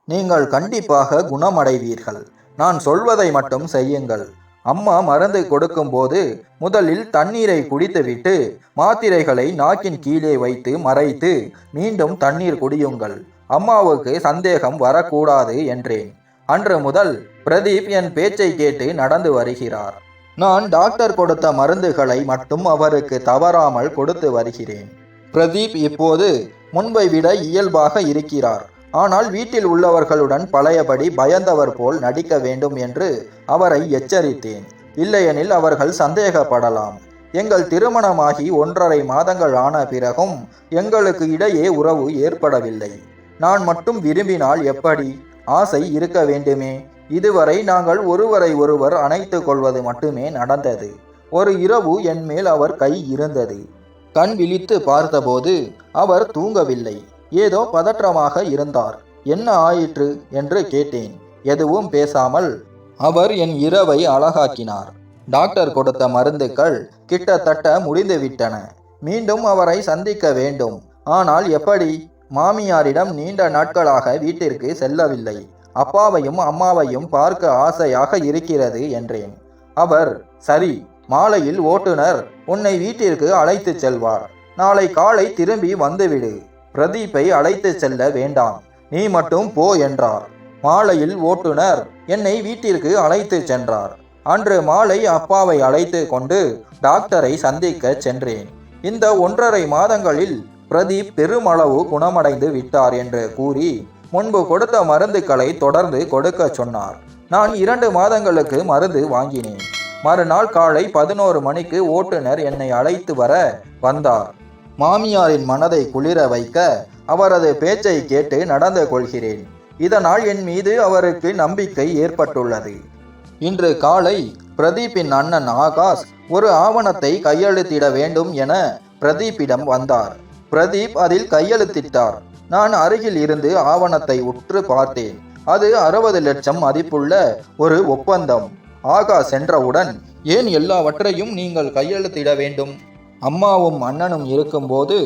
நீங்கள் கண்டிப்பாக குணமடைவீர்கள். நான் சொல்வதை மட்டும் செய்யுங்கள். அம்மா மருந்து கொடுக்கும்போது முதலில் தண்ணீரை குடித்துவிட்டு மாத்திரைகளை நாக்கின் கீழே வைத்து மறைத்து மீண்டும் தண்ணீர் குடியுங்கள். அம்மாவுக்கு சந்தேகம் வரக்கூடாது என்றேன். அன்று முதல் பிரதீப் என் பேச்சை கேட்டு நடந்து வருகிறார். நான் டாக்டர் கொடுத்த மருந்துகளை மட்டும் அவருக்கு தவறாமல் கொடுத்து வருகிறேன். பிரதீப் இப்போது முன்பை விட இயல்பாக இருக்கிறார். ஆனால் வீட்டில் உள்ளவர்களுடன் பழையபடி பயந்தவர் போல் நடிக்க வேண்டும் என்று அவரை எச்சரித்தேன். இல்லையெனில் அவர்கள் சந்தேகப்படலாம். எங்கள் திருமணமாகி 1.5 மாதங்கள் ஆன பிறகும் எங்களுக்கு இடையே உறவு ஏற்படவில்லை. நான் மட்டும் விரும்பினால் எப்படி? ஆசை இருக்க வேண்டுமே. இதுவரை நாங்கள் ஒருவரை ஒருவர் அணைத்து கொள்வது மட்டுமே நடந்தது. ஒரு இரவு என் மேல் அவர் கை இருந்தது. கண் விழித்து பார்த்தபோது அவர் தூங்கவில்லை. ஏதோ பதற்றமாக இருந்தார். என்ன ஆயிற்று என்று கேட்டேன். எதுவும் பேசாமல் அவர் என் இரவை அழகாக்கினார். டாக்டர் கொடுத்த மருந்துகள் கிட்டத்தட்ட முடிந்துவிட்டன. மீண்டும் அவரை சந்திக்க வேண்டும். ஆனால் எப்படி? மாமியாரிடம் நீண்ட நாட்களாக வீட்டிற்கு செல்லவில்லை. அப்பாவையும் அம்மாவையும் பார்க்க ஆசையாக இருக்கிறது என்றேன். அவர், சரி, மாலையில் ஓட்டுநர் உன்னை வீட்டிற்கு அழைத்து செல்வார். நாளை காலை திரும்பி வந்துவிடு. பிரதீப்பை அழைத்து செல்ல வேண்டாம், நீ மட்டும் போ என்றார். மாலையில் ஓட்டுநர் என்னை வீட்டிற்கு அழைத்து சென்றார். அன்று மாலை அப்பாவை அழைத்து கொண்டு டாக்டரை சந்திக்க சென்றேன். இந்த 1.5 மாதங்களில் பிரதீப் பெருமளவு குணமடைந்து விட்டார் என்று கூறி முன்பு கொடுத்த மருந்துகளை தொடர்ந்து கொடுக்க சொன்னார். நான் 2 மாதங்களுக்கு மருந்து வாங்கினேன். மறுநாள் காலை 11 மணிக்கு ஓட்டுநர் என்னை அழைத்து வந்தார். மாமியாரின் மனதை குளிர வைக்க அவரது பேச்சை கேட்டு நடந்து கொள்கிறேன். இதனால் என் மீது அவருக்கு நம்பிக்கை ஏற்பட்டுள்ளது. இன்று காலை பிரதீப்பின் அண்ணன் ஆகாஷ் ஒரு ஆவணத்தை கையெழுத்திட வேண்டும் என பிரதீப்பிடம் வந்தார். பிரதீப் அதில் கையெழுத்திட்டார். நான் அருகில் இருந்து ஆவணத்தை உற்று பார்த்தேன். அது 60 லட்சம் மதிப்புள்ள ஒரு ஒப்பந்தம். ஆகாஷ் சென்றவுடன், ஏன் எல்லாவற்றையும் நீங்கள் கையெழுத்திட வேண்டும்? அம்மாவும் அண்ணனும் இருக்கும்போது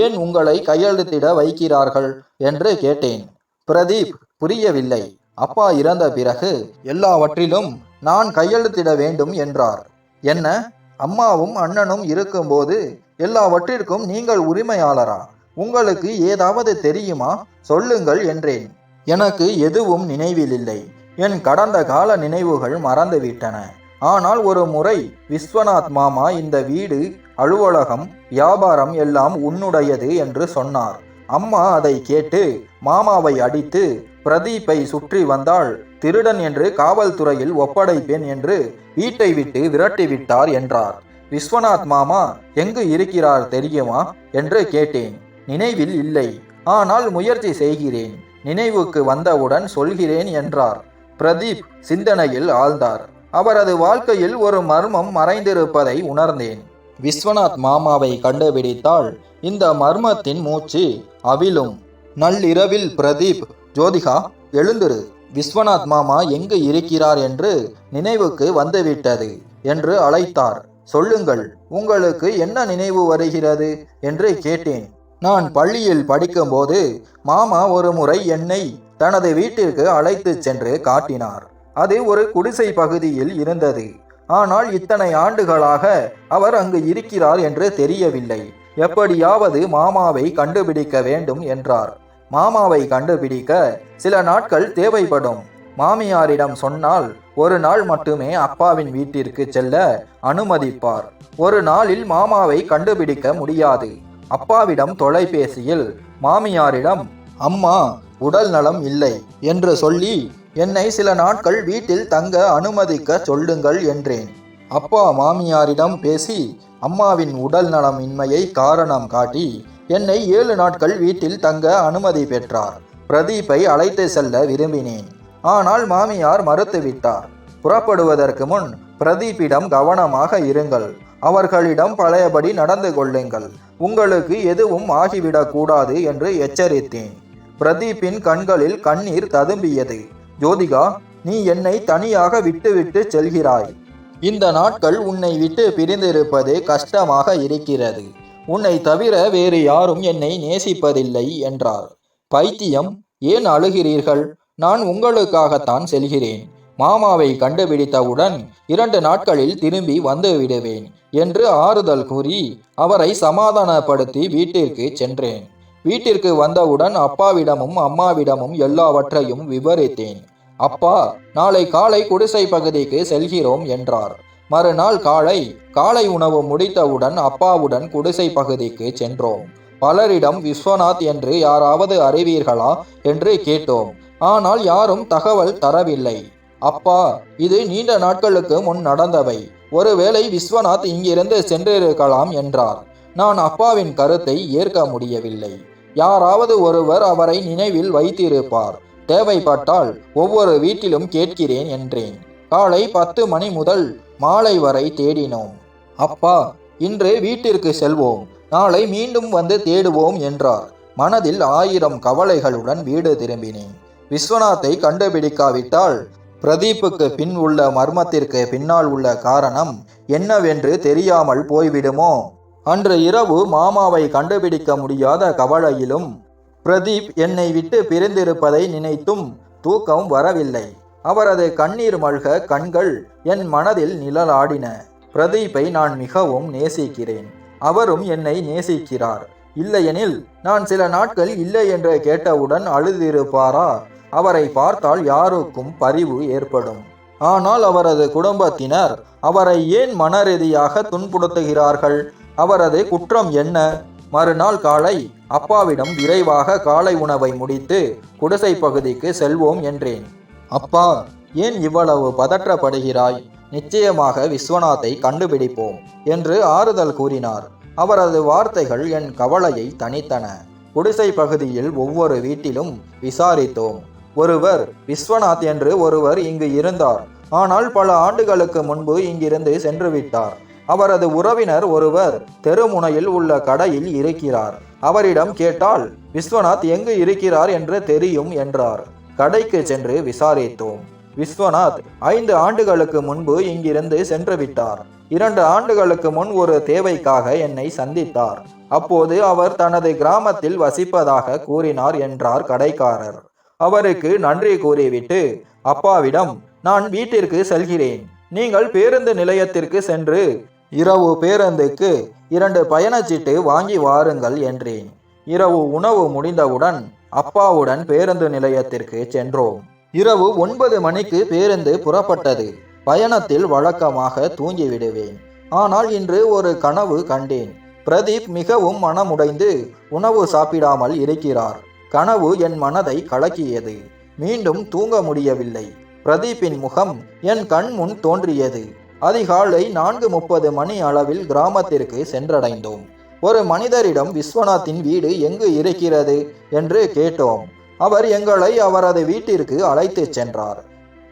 ஏன் உங்களை கையெழுத்திட வைக்கிறார்கள் என்று கேட்டேன். பிரதீப் புரியவில்லை. அப்பா இறந்த பிறகு எல்லாவற்றிலும் நான் கையெழுத்திட வேண்டும் என்றார். என்ன? அம்மாவும் அண்ணனும் இருக்கும்போது எல்லாவற்றிற்கும் நீங்கள் உரிமையாளரா? உங்களுக்கு ஏதாவது தெரியுமா? சொல்லுங்கள் என்றேன். எனக்கு எதுவும் நினைவில் இல்லை. என் கடந்த கால நினைவுகள் மறந்துவிட்டன. ஆனால் ஒரு முறை விஸ்வநாத் மாமா இந்த வீடு, அலுவலகம், வியாபாரம் எல்லாம் உன்னுடையது என்று சொன்னார். அம்மா அதை கேட்டு மாமாவை அடித்து பிரதீப்பை சுற்றி வந்தால் திருடன் என்று காவல்துறையில் ஒப்படைப்பேன் என்று வீட்டை விட்டு விரட்டிவிட்டார் என்றார். விஸ்வநாத் மாமா எங்கு இருக்கிறார் தெரியுமா என்று கேட்டேன். நினைவில் இல்லை, ஆனால் முயற்சி செய்கிறேன். நினைவுக்கு வந்தவுடன் சொல்கிறேன் என்றார். பிரதீப் சிந்தனையில் ஆழ்ந்தார். அவரது வாழ்க்கையில் ஒரு மர்மம் மறைந்திருப்பதை உணர்ந்தேன். விஸ்வநாத் மாமாவை கண்டுபிடித்தால் இந்த மர்மத்தின் மூச்சு அவிழும். நள்ளிரவில் பிரதீப், ஜோதிகா எழுந்திரு, விஸ்வநாத் மாமா எங்கு இருக்கிறார் என்று நினைவுக்கு வந்துவிட்டது என்று அழைத்தார். சொல்லுங்கள், உங்களுக்கு என்ன நினைவு வருகிறது என்று கேட்டேன். நான் பள்ளியில் படிக்கும்போது மாமா ஒரு முறை என்னை தனது வீட்டிற்கு அழைத்து சென்று காட்டினார். அது ஒரு குடிசை பகுதியில் இருந்தது. ஆனால் இத்தனை ஆண்டுகளாக அவர் அங்கு இருக்கிறார் என்று தெரியவில்லை. எப்படியாவது மாமாவை கண்டுபிடிக்க வேண்டும் என்றார். மாமாவை கண்டுபிடிக்க சில நாட்கள் தேவைப்படும். மாமியாரிடம் சொன்னால் ஒரு நாள் மட்டுமே அப்பாவின் வீட்டிற்கு செல்ல அனுமதிப்பார். ஒரு நாளில் மாமாவை கண்டுபிடிக்க முடியாது. அப்பாவிடம் தொலைபேசியில் மாமியாரிடம் அம்மா உடல் நலம் இல்லை என்று சொல்லி என்னை சில நாட்கள் வீட்டில் தங்க அனுமதிக்க சொல்லுங்கள் என்றேன். அப்பா மாமியாரிடம் பேசி அம்மாவின் உடல் நலமின்மையை காரணம் காட்டி என்னை 7 நாட்கள் வீட்டில் தங்க அனுமதி பெற்றார். பிரதீப்பை அழைத்து செல்ல விரும்பினேன். ஆனால் மாமியார் மறுத்துவிட்டார். புறப்படுவதற்கு முன் பிரதீப்பிடம் கவனமாக இருங்கள். அவர்களிடம் பழையபடி நடந்து கொள்ளுங்கள். உங்களுக்கு எதுவும் ஆகிவிடக்கூடாது என்று எச்சரித்தேன். பிரதீப்பின் கண்களில் கண்ணீர் ததும்பியது. ஜோதிகா, நீ என்னை தனியாக விட்டுவிட்டு செல்கிறாய். இந்த நாட்கள் உன்னை விட்டு பிரிந்திருப்பது கஷ்டமாக இருக்கிறது. உன்னை தவிர வேறு யாரும் என்னை நேசிப்பதில்லை என்றார். பைத்தியம், ஏன் அழுகிறீர்கள்? நான் உங்களுக்காகத்தான் செல்கிறேன். மாமாவை கண்டுபிடித்தவுடன் 2 நாட்களில் திரும்பி வந்து விடுவேன் என்று ஆறுதல் கூறி அவரை சமாதானப்படுத்தி வீட்டிற்கு சென்றேன். வீட்டிற்கு வந்தவுடன் அப்பாவிடமும் அம்மாவிடமும் எல்லாவற்றையும் விவரித்தேன். அப்பா, நாளை காலை குடிசை பகுதிக்கு செல்கிறோம் என்றார். மறுநாள் காலை உணவு முடித்தவுடன் அப்பாவுடன் குடிசை பகுதிக்கு சென்றோம். பலரிடம் விஸ்வநாத் என்று யாராவது அறிவீர்களா என்று கேட்டோம். ஆனால் யாரும் தகவல் தரவில்லை. அப்பா, இது நீண்ட நாட்களுக்கு முன் நடந்தவை. ஒருவேளை விஸ்வநாத் இங்கிருந்து சென்றிருக்கலாம் என்றார். நான் அப்பாவின் கருத்தை ஏற்க முடியவில்லை. யாராவது ஒருவர் அவரை நினைவில் வைத்திருப்பார். தேவைப்பட்டால் ஒவ்வொரு வீட்டிலும் கேட்கிறேன் என்றேன். காலை 10 மணி முதல் மாலை வரை தேடினோம். அப்பா, இன்று வீட்டிற்கு செல்வோம், நாளை மீண்டும் வந்து தேடுவோம் என்றார். மனதில் 1000 கவலைகளுடன் வீடு திரும்பினேன். விஸ்வநாத்தை கண்டுபிடிக்காவிட்டால் பிரதீப்புக்கு பின் உள்ள மர்மத்திற்கு பின்னால் உள்ள காரணம் என்னவென்று தெரியாமல் போய்விடுமோ? அன்று இரவு மாமாவை கண்டுபிடிக்க முடியாத கவலையிலும் பிரதீப் என்னை விட்டு பிரிந்திருப்பதை நினைத்தும் தூக்கம் வரவில்லை. அவரது கண்ணீர் மல்க கண்கள் என் மனதில் நிழலாடின. பிரதீப்பை நான் மிகவும் நேசிக்கிறேன். அவரும் என்னை நேசிக்கிறார். இல்லையெனில் நான் சில நாட்கள் இல்லை என்று கேட்டவுடன் அழுதிருப்பாரா? அவரை பார்த்தால் யாருக்கும் பரிவு ஏற்படும். ஆனால் அவரது குடும்பத்தினர் அவரை ஏன் மனரீதியாக துன்புறுத்துகிறார்கள்? அவரது குற்றம் என்ன? மறுநாள் காலை அப்பாவிடம் விரைவாக காலை உணவை முடித்து குடிசை பகுதிக்கு செல்வோம் என்றேன். அப்பா, ஏன் இவ்வளவு பதற்றப்படுகிறாய்? நிச்சயமாக விஸ்வநாத்தை கண்டுபிடிப்போம் என்று ஆறுதல் கூறினார். அவரது வார்த்தைகள் என் கவலையை தணித்தன. குடிசை பகுதியில் ஒவ்வொரு வீட்டிலும் விசாரித்தோம். ஒருவர் விஸ்வநாத் என்று ஒருவர் இங்கு இருந்தார். ஆனால் பல ஆண்டுகளுக்கு முன்பு இங்கிருந்து சென்று விட்டார். அவரது உறவினர் ஒருவர் தெருமுனையில் உள்ள கடையில் இருக்கிறார். அவரிடம் கேட்டால் விஸ்வநாத் எங்கு இருக்கிறார் என்று தெரியும் என்றார். கடைக்கு சென்று விசாரித்தோம். விஸ்வநாத் 5 ஆண்டுகளுக்கு முன்பு இங்கிருந்து சென்று விட்டார். 2 ஆண்டுகளுக்கு முன் ஒரு தேவைக்காக என்னை சந்தித்தார். அப்போது அவர் தனது கிராமத்தில் வசிப்பதாக கூறினார் என்றார் கடைக்காரர். அவருக்கு நன்றி கூறிவிட்டு அப்பாவிடம், நான் வீட்டிற்கு செல்கிறேன், நீங்கள் பேருந்து நிலையத்திற்கு சென்று இரவு பேருந்துக்கு 2 பயணச்சீட்டு வாங்கி வாருங்கள் என்றேன். இரவு உணவு முடிந்தவுடன் அப்பாவுடன் பேருந்து நிலையத்திற்கு சென்றோம். இரவு 9 மணிக்கு பேருந்து புறப்பட்டது. பயணத்தில் வழக்கமாக தூங்கிவிடுவேன். ஆனால் இன்று ஒரு கனவு கண்டேன். பிரதீப் மிகவும் மனமுடைந்து உணவு சாப்பிடாமல் இருக்கிறார். கனவு என் மனதை கலக்கியது. மீண்டும் தூங்க முடியவில்லை. பிரதீப்பின் முகம் என் கண் முன் தோன்றியது. அதிகாலை 4:30 மணி அளவில் கிராமத்திற்கு சென்றடைந்தோம். ஒரு மனிதரிடம் விஸ்வநாத்தின் வீடு எங்கு இருக்கிறது என்று கேட்டோம். அவர் எங்களை அவரது வீட்டிற்கு அழைத்து சென்றார்.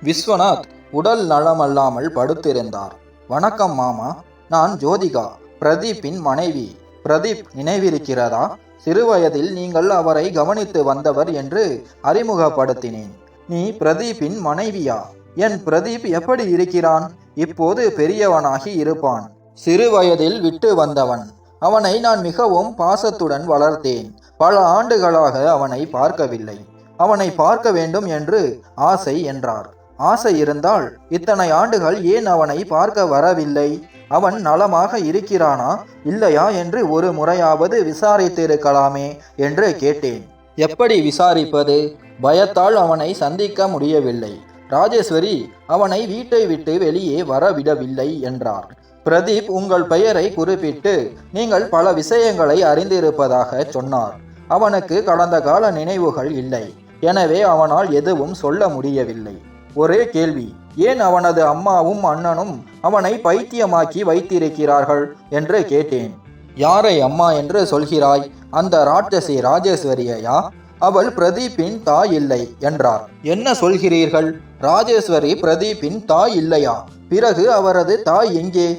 விஸ்வநாத் உடல் நலமல்லாமல் படுத்திருந்தார். வணக்கம் மாமா, நான் ஜோதிகா, பிரதீப்பின் மனைவி. பிரதீப் நினைவிருக்கிறதா? சிறுவயதில் நீங்கள் அவரை கவனித்து வந்தவர் என்று அறிமுகப்படுத்தினேன். நீ பிரதீப்பின் மனைவியா? என் பிரதீப் எப்படி இருக்கிறான்? இப்போது பெரியவனாகி இருப்பான். சிறு வயதில் விட்டு வந்தவன். அவனை நான் மிகவும் பாசத்துடன் வளர்த்தேன். பல ஆண்டுகளாக அவனை பார்க்கவில்லை. அவனை பார்க்க வேண்டும் என்று ஆசை என்றார். ஆசை இருந்தால் இத்தனை ஆண்டுகள் ஏன் அவனை பார்க்க வரவில்லை? அவன் நலமாக இருக்கிறானா இல்லையா என்று ஒரு முறையாவது விசாரித்திருக்கலாமே என்று கேட்டேன். எப்படி விசாரிப்பது? பயத்தால் அவனை சந்திக்க முடியவில்லை. ராஜேஸ்வரி அவனை வீட்டை விட்டு வெளியே வரவிடவில்லை என்றார். பிரதீப் உங்கள் பெயரை குறிப்பிட்டு நீங்கள் பல விஷயங்களை அறிந்திருப்பதாக சொன்னார். அவனுக்கு கடந்த கால நினைவுகள் இல்லை. எனவே அவனால் எதுவும் சொல்ல முடியவில்லை. ஒரே கேள்வி, ஏன் அவனது அம்மாவும் அண்ணனும் அவனை பைத்தியமாக்கி வைத்திருக்கிறார்கள் என்று கேட்டேன். யாரை அம்மா என்று சொல்கிறாய்? அந்த ராட்சசி ராஜேஸ்வரியையா? அவள் பிரதீப்பின் தாய் இல்லை என்றார். என்ன சொல்கிறீர்கள்? ராஜேஸ்வரி பிரதீப்பின் தாய் இல்லையா? பிறகு அவரது தாய் எங்கே?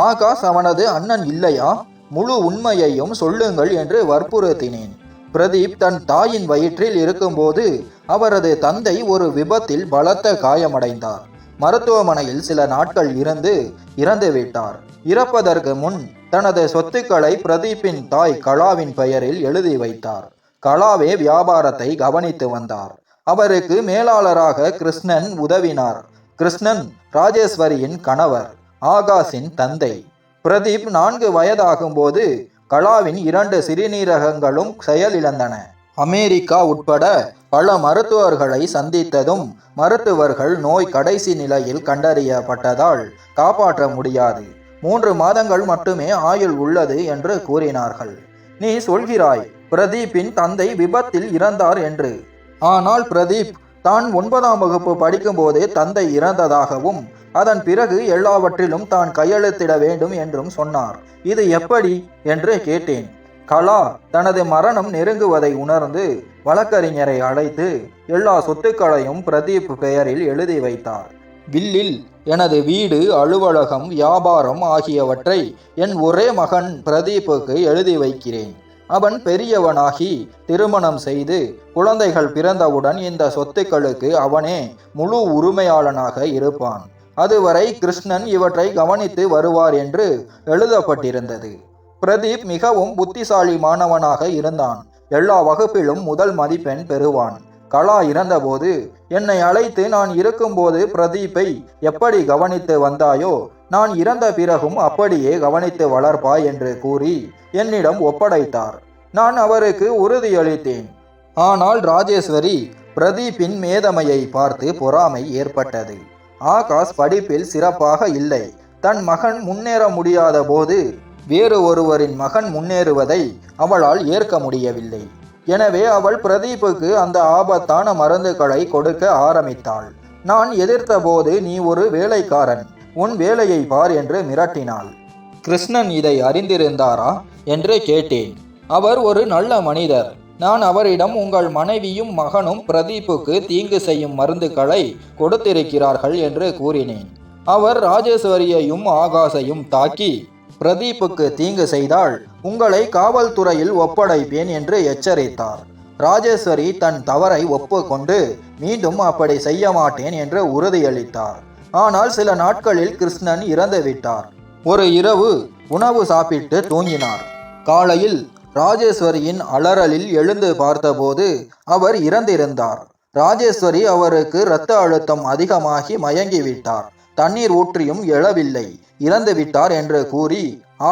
ஆகாஷ் அவனது அண்ணன் இல்லையா? முழு உண்மையையும் சொல்லுங்கள் என்று வற்புறுத்தினேன். பிரதீப் தன் தாயின் வயிற்றில் இருக்கும்போது அவரது தந்தை ஒரு விபத்தில் பலத்த காயமடைந்தார். மருத்துவமனையில் சில நாட்கள் இறந்து விட்டார். இறப்பதற்கு முன் தனது சொத்துக்களை பிரதீப்பின் தாய் கலாவின் பெயரில் எழுதி வைத்தார். கலாவே வியாபாரத்தை கவனித்து வந்தார். அவருக்கு மேலாளராக கிருஷ்ணன் உதவினார். கிருஷ்ணன் ராஜேஸ்வரியின் கணவர், ஆகாஷின் தந்தை. பிரதீப் 4 வயதாகும் போது கலாவின் 2 சிறுநீரகங்களும் செயலிழந்தன. அமெரிக்கா உட்பட பல மருத்துவர்களை சந்தித்ததும் மருத்துவர்கள் நோய் கடைசி நிலையில் கண்டறியப்பட்டதால் காப்பாற்ற முடியாது, 3 மாதங்கள் மட்டுமே ஆயுள் உள்ளது என்று கூறினார்கள். நீ சொல்கிறாய் பிரதீப்பின் தந்தை விபத்தில் இறந்தார் என்று. ஆனால் பிரதீப் தான் 9ஆம் வகுப்பு படிக்கும்போது தந்தை இறந்ததாகவும் அதன் பிறகு எல்லாவற்றிலும் தான் கையெழுத்திட வேண்டும் என்றும் சொன்னார். இது எப்படி என்று கேட்டேன். கலா தனது மரணம் நெருங்குவதை உணர்ந்து வழக்கறிஞரை அழைத்து எல்லா சொத்துக்களையும் பிரதீப் பெயரில் எழுதி வைத்தார். வில்லில் எனது வீடு, அலுவலகம், வியாபாரம் ஆகியவற்றை என் ஒரே மகன் பிரதீப்புக்கு எழுதி வைக்கிறேன். அவன் பெரியவனாகி திருமணம் செய்து குழந்தைகள் பிறந்தவுடன் இந்த சொத்துக்களுக்கு அவனே முழு உரிமையாளனாக இருப்பான். அதுவரை கிருஷ்ணன் இவற்றை கவனித்து வருவார் என்று எழுதப்பட்டிருந்தது. பிரதீப் மிகவும் புத்திசாலி மாணவனாக இருந்தான். எல்லா வகுப்பிலும் முதல் மதிப்பெண் பெறுவான். கலா இறந்தபோது என்னை அழைத்து, நான் இருக்கும்போது பிரதீப்பை எப்படி கவனித்து வந்தாயோ நான் இறந்த பிறகும் அப்படியே கவனித்து வளர்ப்பாய் என்று கூறி என்னிடம் ஒப்படைத்தார். நான் அவருக்கு உறுதியளித்தேன். ஆனால் ராஜேஸ்வரி பிரதீப்பின் மேதமையை பார்த்து பொறாமை ஏற்பட்டது. ஆகாஷ் படிப்பில் சிறப்பாக இல்லை. தன் மகன் முன்னேற முடியாத போது வேறு ஒருவரின் மகன் முன்னேறுவதை அவளால் ஏற்க முடியவில்லை. எனவே அவள் பிரதீப்புக்கு அந்த ஆபத்தான மருந்துகளை கொடுக்க ஆரம்பித்தாள். நான் எதிர்த்த போது, நீ ஒரு வேலைக்காரன், உன் வேலையை பார் என்று மிரட்டினாள். கிருஷ்ணன் இதை அறிந்திருந்தாரா என்று கேட்டேன். அவர் ஒரு நல்ல மனிதர். நான் அவரிடம், உங்கள் மனைவியும் மகனும் பிரதீப்புக்கு தீங்கு செய்யும் மருந்துகளை கொடுத்திருக்கிறார்கள் என்று கூறினேன். அவர் ராஜேஸ்வரியையும் ஆகாஷையும் தாக்கி, பிரதீப்புக்கு தீங்கு செய்தால் உங்களை காவல்துறையில் ஒப்படைப்பேன் என்று எச்சரித்தார். ராஜேஸ்வரி தன் தவறை ஒப்புக்கொண்டு மீண்டும் அப்படி செய்ய மாட்டேன் என்று உறுதியளித்தார். ஆனால் சில நாட்களில் கிருஷ்ணன் இறந்து விட்டார். ஒரு இரவு உணவு சாப்பிட்டு தூங்கினார். காலையில் ராஜேஸ்வரியின் அலறலில் எழுந்து பார்த்தபோது அவர் இறந்திருந்தார். ராஜேஸ்வரி அவருக்கு இரத்த அழுத்தம் அதிகமாகி மயங்கிவிட்டார். தண்ணீர் ஊற்றியும் எழவில்லை, இறந்து விட்டார் என்று கூறி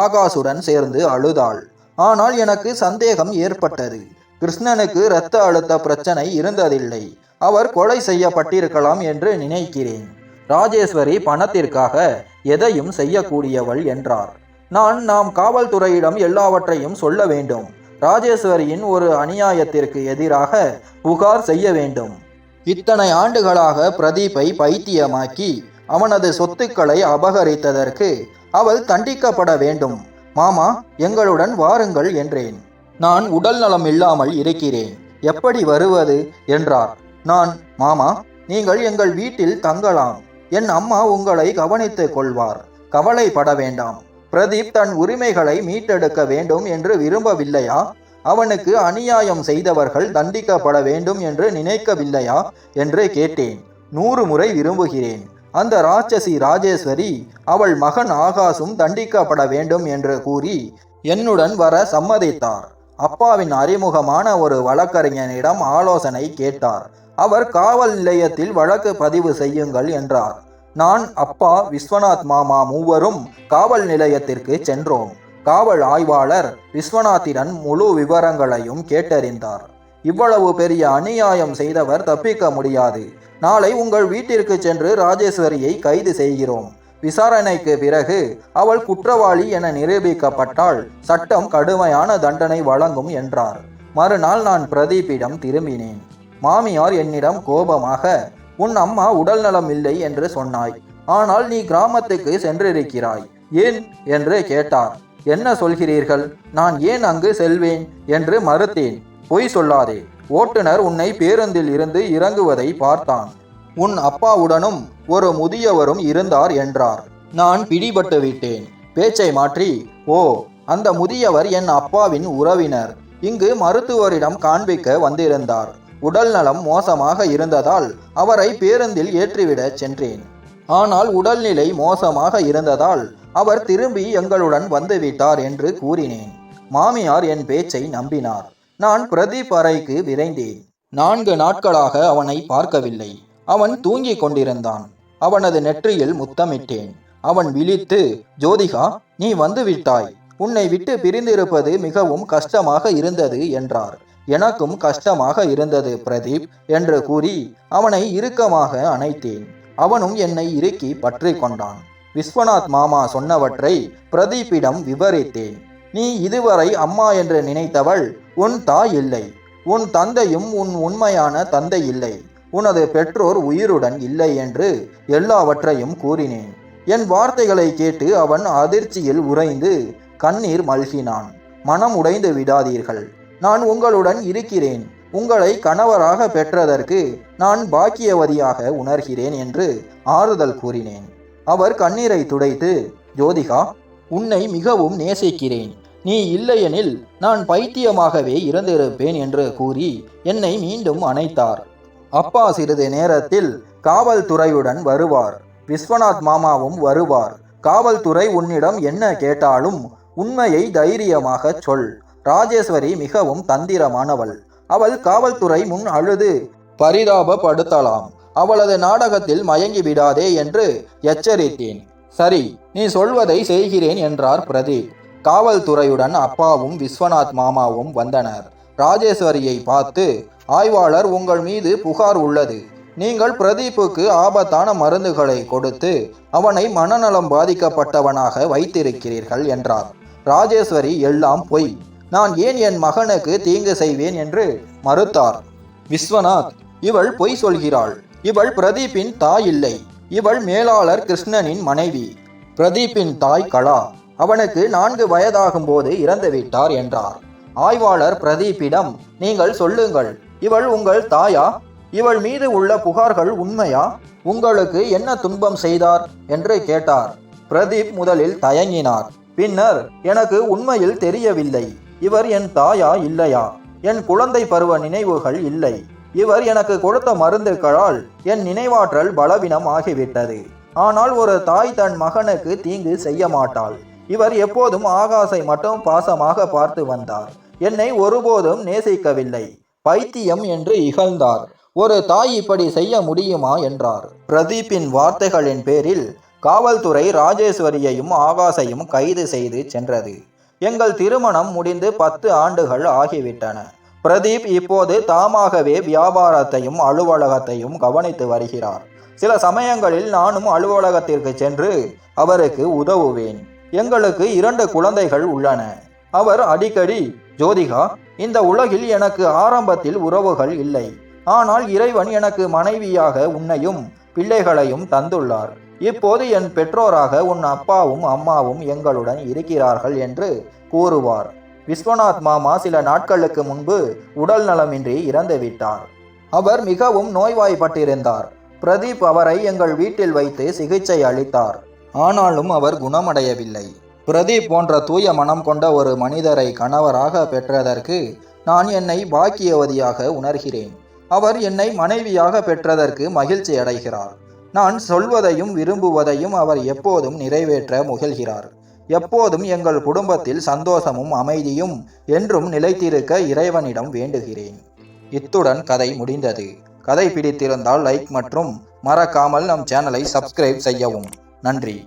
ஆகாஷுடன் சேர்ந்து அழுதாள். ஆனால் எனக்கு சந்தேகம் ஏற்பட்டது. கிருஷ்ணனுக்கு இரத்த அழுத்த பிரச்சனை இருந்ததில்லை. அவர் கொலை செய்யப்பட்டிருக்கலாம் என்று நினைக்கிறேன். ராஜேஸ்வரி பணத்திற்காக எதையும் செய்யக்கூடியவள் என்றார். நாம் காவல்துறையிடம் எல்லாவற்றையும் சொல்ல வேண்டும். ராஜேஸ்வரியின் ஒரு அநியாயத்திற்கு எதிராக புகார் செய்ய வேண்டும். இத்தனை ஆண்டுகளாக பிரதீப்பை பைத்தியமாக்கி அவனது சொத்துக்களை அபகரித்ததற்கு அவள் தண்டிக்கப்பட வேண்டும். மாமா, எங்களுடன் வாருங்கள் என்றேன். நான் உடல் நலம் இல்லாமல் இருக்கிறேன், எப்படி வருவது என்றார். மாமா, நீங்கள் எங்கள் வீட்டில் தங்கலாம். என் அம்மா உங்களை கவனித்துக் கொள்வார், கவலைப்பட வேண்டாம். பிரதீப் தன் உரிமைகளை மீட்டெடுக்க வேண்டும் என்று விரும்பவில்லையா? அவனுக்கு அநியாயம் செய்தவர்கள் தண்டிக்கப்பட வேண்டும் என்று நினைக்கவில்லையா என்று கேட்டேன். 100 முறை விரும்புகிறேன். அந்த ராட்சசி ராஜேஸ்வரி அவள் மகன் ஆகாஷும் தண்டிக்கப்பட வேண்டும் என்று கூறி என்னுடன் வர சம்மதித்தார். அப்பாவின் அறிமுகமான ஒரு வழக்கறிஞனிடம் ஆலோசனை கேட்டார். அவர் காவல் நிலையத்தில் வழக்கு பதிவு செய்யுங்கள் என்றார். நான், அப்பா, விஸ்வநாத் மாமா மூவரும் காவல் நிலையத்திற்கு சென்றோம். காவல் ஆய்வாளர் விஸ்வநாத்திடம் முழு விவரங்களையும் கேட்டறிந்தார். இவ்வளவு பெரிய அநியாயம் செய்தவர் தப்பிக்க முடியாது. நாளை உங்கள் வீட்டிற்கு சென்று ராஜேஸ்வரியை கைது செய்கிறோம். விசாரணைக்கு பிறகு அவள் குற்றவாளி என நிரூபிக்கப்பட்டால் சட்டம் கடுமையான தண்டனை வழங்கும் என்றார். மறுநாள் நான் பிரதீப்பிடம் திரும்பினேன். மாமியார் என்னிடம் கோபமாக, உன் அம்மா உடல் நலம் இல்லை என்று சொன்னாய், ஆனால் நீ கிராமத்துக்கு சென்றிருக்கிறாய், ஏன் என்று கேட்டார். என்ன சொல்கிறீர்கள்? நான் ஏன் அங்கு செல்வேன் என்று மறுத்தேன். பொய் சொல்லாதே, ஓட்டுநர் உன்னை பேருந்தில் இருந்து இறங்குவதை பார்த்தான். உன் அப்பாவுடனும் ஒரு முதியவரும் இருந்தார் என்றார். நான் பிடிபட்டு விட்டேன். பேச்சை மாற்றி, ஓ, அந்த முதியவர் என் அப்பாவின் உறவினர். இங்கு மருத்துவரிடம் காண்பிக்க வந்திருந்தார். உடல் நலம் மோசமாக இருந்ததால் அவரை பேருந்தில் ஏற்றிவிட சென்றேன். ஆனால் உடல்நிலை மோசமாக இருந்ததால் அவர் திரும்பி எங்களுடன் வந்துவிட்டார் என்று கூறினேன். மாமியார் என் பேச்சை நம்பினார். நான் பிரதீப் அறைக்கு விரைந்தேன். 4 நாட்களாக அவனை பார்க்கவில்லை. அவன் தூங்கிக் கொண்டிருந்தான். அவனது நெற்றியில் முத்தமிட்டேன். அவன் விழித்து, ஜோதிகா, நீ வந்துவிட்டாய். உன்னை விட்டு பிரிந்திருப்பது மிகவும் கஷ்டமாக இருந்தது என்றார். எனக்கும் கஷ்டமாக இருந்தது பிரதீப் என்று கூறி அவனை இறுக்கமாக அணைத்தேன். அவனும் என்னை இறுக்கி பற்றி கொண்டான். விஸ்வநாத் மாமா சொன்னவற்றை பிரதீப்பிடம் விவரித்தேன். நீ இதுவரை அம்மா என்று நினைத்தவள் உன் தாய் இல்லை. உன் தந்தையும் உன் உண்மையான தந்தை இல்லை. உனது பெற்றோர் உயிருடன் இல்லை என்று எல்லாவற்றையும் கூறினேன். என் வார்த்தைகளை கேட்டு அவன் அதிர்ச்சியில் உறைந்து கண்ணீர் மல்கினான். மனம் உடைந்து விடாதீர்கள். நான் உங்களுடன் இருக்கிறேன். உங்களை கணவராக பெற்றதற்கு நான் பாக்கியவதியாக உணர்கிறேன் என்று ஆறுதல் கூறினேன். அவர் கண்ணீரை துடைத்து, ஜோதிகா, உன்னை மிகவும் நேசிக்கிறேன். நீ இல்லையெனில் நான் பைத்தியமாகவே இறந்திருப்பேன் என்று கூறி என்னை மீண்டும் அணைத்தார். அப்பா சிறிது நேரத்தில் காவல்துறையுடன் வருவார். விஸ்வநாத் மாமாவும் வருவார். காவல்துறை உன்னிடம் என்ன கேட்டாலும் உண்மையை தைரியமாக சொல். ராஜேஸ்வரி மிகவும் தந்திரமானவள். அவள் காவல்துறை முன் அழுது பரிதாபப்படுத்தலாம். அவளது நாடகத்தில் மயங்கி விடாதே என்று எச்சரித்தேன். சரி, நீ சொல்வதை செய்கிறேன் என்றார் பிரதீப். காவல்துறையுடன் அப்பாவும் விஸ்வநாத் மாமாவும் வந்தனர். ராஜேஸ்வரியை பார்த்து, ஆய்வாளர், உங்கள் மீது புகார் உள்ளது. நீங்கள் பிரதீப்புக்கு ஆபத்தான மருந்துகளை கொடுத்து அவனை மனநலம் பாதிக்கப்பட்டவனாக வைத்திருக்கிறீர்கள் என்றார். ராஜேஸ்வரி, எல்லாம் பொய். நான் ஏன் என் மகனுக்கு தீங்கு செய்வேன் என்று மறுத்தார். விஸ்வநாத், இவள் பொய் சொல்கிறாள். இவள் பிரதீப்பின் தாய் இல்லை. இவள் மேலாளர் கிருஷ்ணனின் மனைவி. பிரதீப்பின் தாய் கலா. அவனுக்கு 4 வயதாகும் போது இறந்துவிட்டார் என்றார். ஆய்வாளர் பிரதீப்பிடம், நீங்கள் சொல்லுங்கள், இவள் உங்கள் தாயா? இவள் மீது உள்ள புகார்கள் உண்மையா? உங்களுக்கு என்ன துன்பம் செய்தார் என்று கேட்டார். பிரதீப் முதலில் தயங்கினார். பின்னர், எனக்கு உண்மையில் தெரியவில்லை. இவர் என் தாயா இல்லையா? என் குழந்தை பருவ நினைவுகள் இல்லை. இவர் எனக்கு கொடுத்த மருந்துகளால் என் நினைவாற்றல் பலவீனம் ஆகிவிட்டது. ஆனால் ஒரு தாய் தன் மகனுக்கு தீங்கு செய்ய மாட்டாள். இவர் எப்போதும் ஆகாசை மட்டும் பாசமாக பார்த்து வந்தார். என்னை ஒருபோதும் நேசிக்கவில்லை. பைத்தியம் என்று இகழ்ந்தார். ஒரு தாய் இப்படி செய்ய முடியுமா என்றார். பிரதீப்பின் வார்த்தைகளின் பேரில் காவல்துறை ராஜேஸ்வரியையும் ஆகாசையும் கைது செய்து சென்றது. எங்கள் திருமணம் முடிந்து 10 ஆண்டுகள் ஆகிவிட்டன. பிரதீப் இப்போது தாமாகவே வியாபாரத்தையும் அலுவலகத்தையும் கவனித்து வருகிறார். சில சமயங்களில் நானும் அலுவலகத்திற்கு சென்று அவருக்கு உதவுவேன். எங்களுக்கு 2 குழந்தைகள் உள்ளன. அவர் அடிக்கடி, ஜோதிகா, இந்த உலகில் எனக்கு ஆரம்பத்தில் உறவுகள் இல்லை. ஆனால் இறைவன் எனக்கு மனைவியாக உன்னையும் பிள்ளைகளையும் தந்துள்ளார். இப்போது என் பெற்றோராக உன் அப்பாவும் அம்மாவும் எங்களுடன் இருக்கிறார்கள் என்று கூறுவார். விஸ்வநாத் மாமா சில நாட்களுக்கு முன்பு உடல் நலமின்றி இறந்துவிட்டார். அவர் மிகவும் நோய்வாய்ப்பட்டிருந்தார். பிரதீப் அவரை எங்கள் வீட்டில் வைத்து சிகிச்சை அளித்தார். ஆனாலும் அவர் குணமடையவில்லை. பிரதீப் போன்ற தூய மனம் கொண்ட ஒரு மனிதரை கணவராக பெற்றதற்கு நான் என்னை பாக்கியவதியாக உணர்கிறேன். அவர் என்னை மனைவியாக பெற்றதற்கு மகிழ்ச்சி அடைகிறார். நான் சொல்வதையும் விரும்புவதையும் அவர் எப்போதும் நிறைவேற்ற முயல்கிறார். எப்போதும் எங்கள் குடும்பத்தில் சந்தோஷமும் அமைதியும் என்றும் நிலைத்திருக்க இறைவனிடம் வேண்டுகிறேன். இத்துடன் கதை முடிந்தது. கதை பிடித்திருந்தால் லைக் மற்றும் மறக்காமல் நம் சேனலை சப்ஸ்கிரைப் செய்யவும். நன்றி.